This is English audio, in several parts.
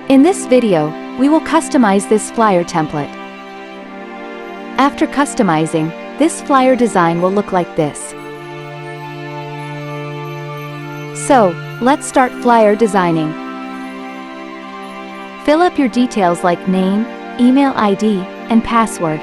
In this video, we will customize this flyer template. After customizing, this flyer design will look like this. So, let's start flyer designing. Fill up your details like name, email ID, and password.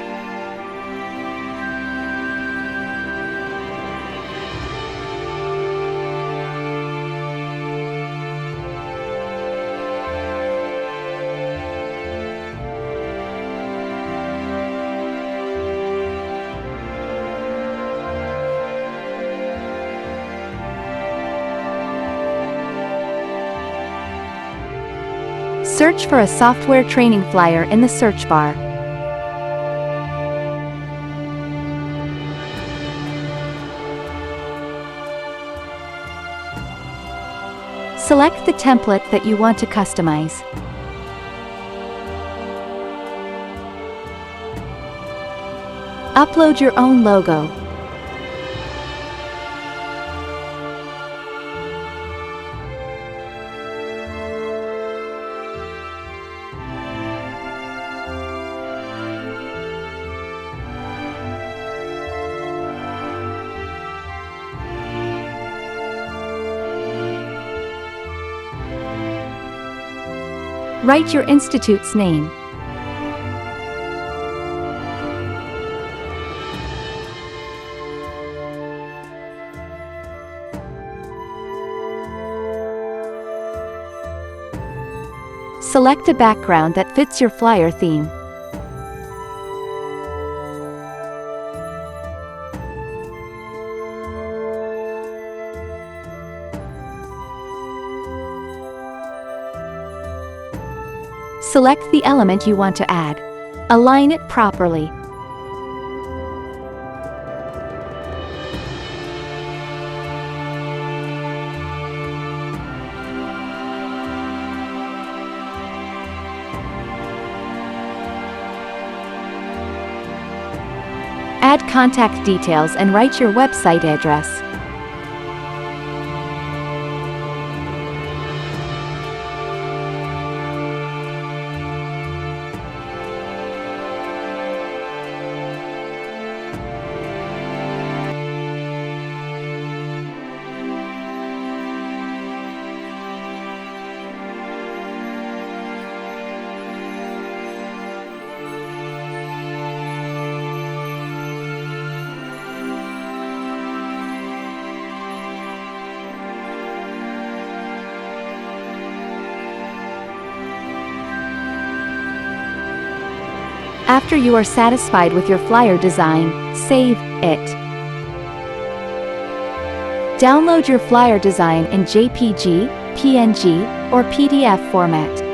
Search for a software training flyer in the search bar. Select the template that you want to customize. Upload your own logo. Write your institute's name. Select a background that fits your flyer theme. Select the element you want to add. Align it properly. Add contact details and write your website address. After you are satisfied with your flyer design, save it. Download your flyer design in JPG, PNG, or PDF format.